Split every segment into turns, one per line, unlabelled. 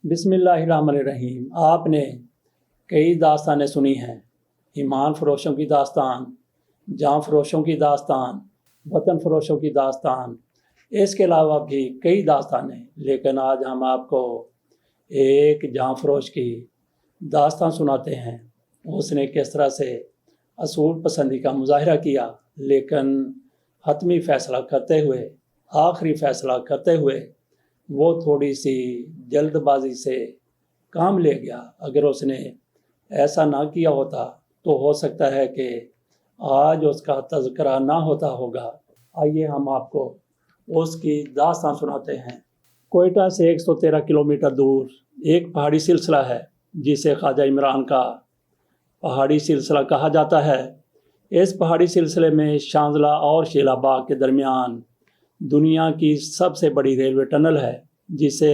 بسم اللہ الرحمن الرحیم۔ آپ نے کئی داستانیں سنی ہیں، ایمان فروشوں کی داستان، جاں فروشوں کی داستان، وطن فروشوں کی داستان، اس کے علاوہ بھی کئی داستانیں، لیکن آج ہم آپ کو ایک جاں فروش کی داستان سناتے ہیں۔ اس نے کس طرح سے اصول پسندی کا مظاہرہ کیا، لیکن حتمی فیصلہ کرتے ہوئے، آخری فیصلہ کرتے ہوئے وہ تھوڑی سی جلد بازی سے کام لے گیا۔ اگر اس نے ایسا نہ کیا ہوتا تو ہو سکتا ہے کہ آج اس کا تذکرہ نہ ہوتا ہوگا۔ آئیے ہم آپ کو اس کی داستان سناتے ہیں۔ کوئٹہ سے 113 کلومیٹر دور ایک پہاڑی سلسلہ ہے جسے خواجہ عمران کا پہاڑی سلسلہ کہا جاتا ہے۔ اس پہاڑی سلسلے میں شانزلہ اور شیلا باغ کے درمیان دنیا کی سب سے بڑی ریلوے ٹنل ہے جسے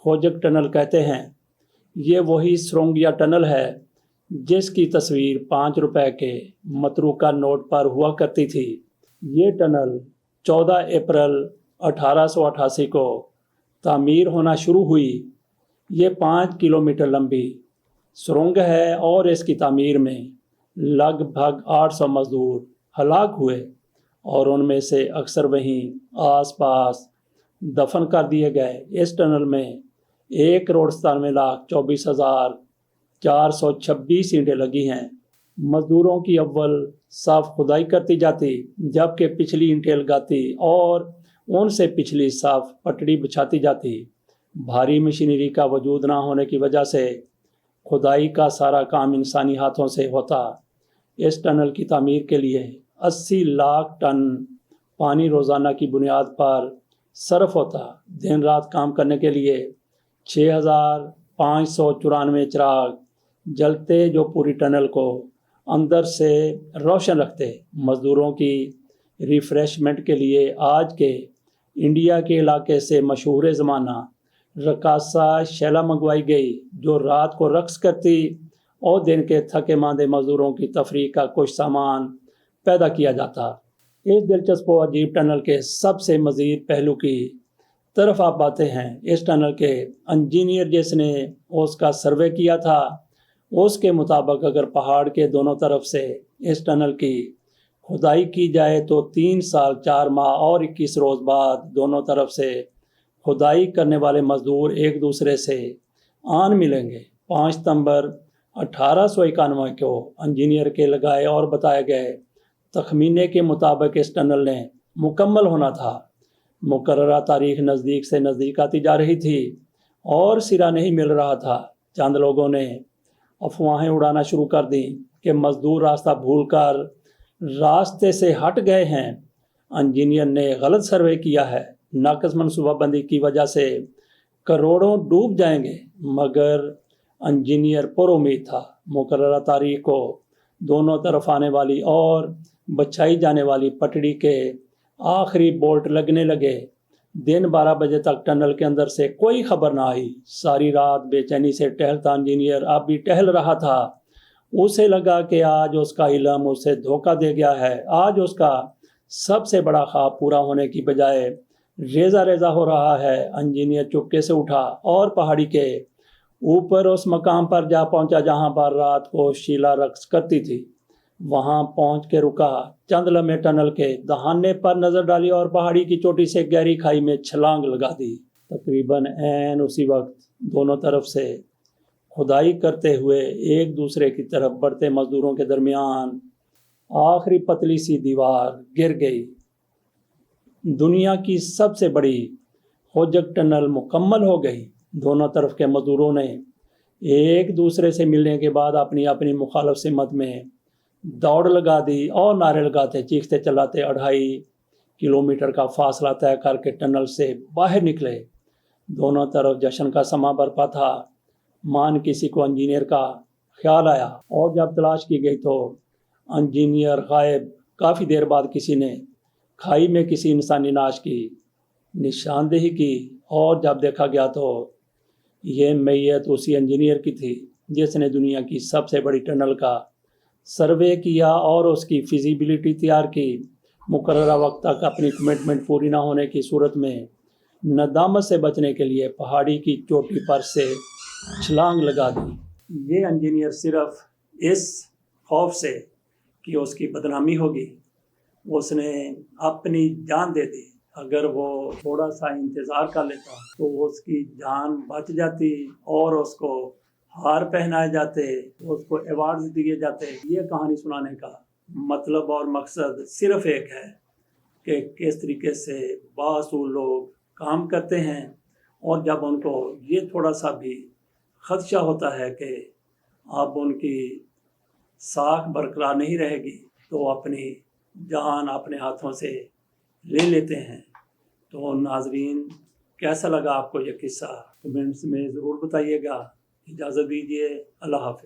خوجک ٹنل کہتے ہیں۔ یہ وہی سرنگ یا ٹنل ہے جس کی تصویر 5 روپے کے متروکہ نوٹ پر ہوا کرتی تھی۔ یہ ٹنل 14 اپریل 1888 کو تعمیر ہونا شروع ہوئی۔ یہ 5 کلومیٹر لمبی سرنگ ہے اور اس کی تعمیر میں لگ بھگ 800 مزدور ہلاک ہوئے اور ان میں سے اکثر وہیں آس پاس دفن کر دیے گئے۔ اس ٹنل میں 1,97,24,426 اینٹیں لگی ہیں۔ مزدوروں کی اول صاف کھدائی کرتی جاتی، جبکہ پچھلی اینٹیں لگاتی اور ان سے پچھلی صاف پٹڑی بچھاتی جاتی۔ بھاری مشینری کا وجود نہ ہونے کی وجہ سے کھدائی کا سارا کام انسانی ہاتھوں سے ہوتا۔ اس ٹنل کی تعمیر کے لیے 80 لاکھ ٹن پانی روزانہ کی بنیاد پر صرف ہوتا۔ دن رات کام کرنے کے لیے 6,594 چراغ جلتے جو پوری ٹنل کو اندر سے روشن رکھتے۔ مزدوروں کی ریفریشمنٹ کے لیے آج کے انڈیا کے علاقے سے مشہور زمانہ رقاصہ شیلا منگوائی گئی جو رات کو رقص کرتی اور دن کے تھکے ماندے مزدوروں کی تفریح کا کچھ سامان پیدا کیا جاتا۔ اس دلچسپ و عجیب ٹنل کے سب سے مزید پہلو کی طرف آپ آتے ہیں۔ اس ٹنل کے انجینئر جس نے اس کا سروے کیا تھا، اس کے مطابق اگر پہاڑ کے دونوں طرف سے اس ٹنل کی کھدائی کی جائے تو 3 سال 4 ماہ اور 21 روز بعد دونوں طرف سے کھدائی کرنے والے مزدور ایک دوسرے سے آن ملیں گے۔ 5 ستمبر 1891 کو انجینئر کے لگائے اور بتائے گئے تخمینے کے مطابق اس ٹنل نے مکمل ہونا تھا۔ مقررہ تاریخ نزدیک سے نزدیک آتی جا رہی تھی اور سرا نہیں مل رہا تھا۔ چند لوگوں نے افواہیں اڑانا شروع کر دیں کہ مزدور راستہ بھول کر راستے سے ہٹ گئے ہیں۔ انجینئر نے غلط سروے کیا ہے، ناقص منصوبہ بندی کی وجہ سے کروڑوں ڈوب جائیں گے، مگر انجینئر پر امید تھا۔ مقررہ تاریخ کو دونوں طرف آنے والی اور بچھائی جانے والی پٹڑی کے آخری بولٹ لگنے لگے۔ دن 12 بجے تک ٹنل کے اندر سے کوئی خبر نہ آئی۔ ساری رات بے چینی سے ٹہلتا انجینئر اب بھی ٹہل رہا تھا۔ اسے لگا کہ آج اس کا علم اسے دھوکہ دے گیا ہے۔ آج اس کا سب سے بڑا خواب پورا ہونے کی بجائے ریزہ ریزہ ہو رہا ہے۔ انجینئر چپکے سے اٹھا اور پہاڑی کے اوپر اس مقام پر جا پہنچا جہاں پر رات کو شیلا رقص کرتی تھی۔ وہاں پہنچ کے رکا، چند لمحے ٹنل کے دہانے پر نظر ڈالی اور پہاڑی کی چوٹی سے گہری کھائی میں چھلانگ لگا دی۔ تقریباً عین اسی وقت دونوں طرف سے کھدائی کرتے ہوئے ایک دوسرے کی طرف بڑھتے مزدوروں کے درمیان آخری پتلی سی دیوار گر گئی۔ دنیا کی سب سے بڑی خوجک ٹنل مکمل ہو گئی۔ دونوں طرف کے مزدوروں نے ایک دوسرے سے ملنے کے بعد اپنی اپنی مخالف سمت میں دوڑ لگا دی اور نعرے لگاتے چیختے چلاتے 2.5 کلومیٹر کا فاصلہ طے کر کے ٹنل سے باہر نکلے۔ دونوں طرف جشن کا سماں برپا تھا۔ مان کسی کو انجینئر کا خیال آیا اور جب تلاش کی گئی تو انجینئر غائب۔ کافی دیر بعد کسی نے کھائی میں کسی انسانی ناش کی نشاندہی کی اور جب دیکھا گیا تو یہ میت اسی انجینئر کی تھی جس نے دنیا کی سب سے بڑی ٹنل کا سروے کیا اور اس کی فیزیبلٹی تیار کی۔ مقررہ وقت تک اپنی کمٹمنٹ پوری نہ ہونے کی صورت میں ندامت سے بچنے کے لیے پہاڑی کی چوٹی پر سے چھلانگ لگا دی۔ یہ انجینئر صرف اس خوف سے کہ اس کی بدنامی ہوگی اس نے اپنی جان دے دی۔ اگر وہ تھوڑا سا انتظار کر لیتا تو اس کی جان بچ جاتی اور اس کو ہار پہنائے جاتے، اس کو ایوارڈز دیے جاتے۔ یہ کہانی سنانے کا مطلب اور مقصد صرف ایک ہے کہ کس طریقے سے بااصول لوگ کام کرتے ہیں، اور جب ان کو یہ تھوڑا سا بھی خدشہ ہوتا ہے کہ اب ان کی ساکھ برقرار نہیں رہے گی تو اپنی جان اپنے ہاتھوں سے لے لیتے ہیں۔ تو ناظرین، کیسا لگا آپ کو یہ قصہ؟ کمنٹس میں ضرور بتائیے گا۔ اجازت دیجیے، اللہ حافظ۔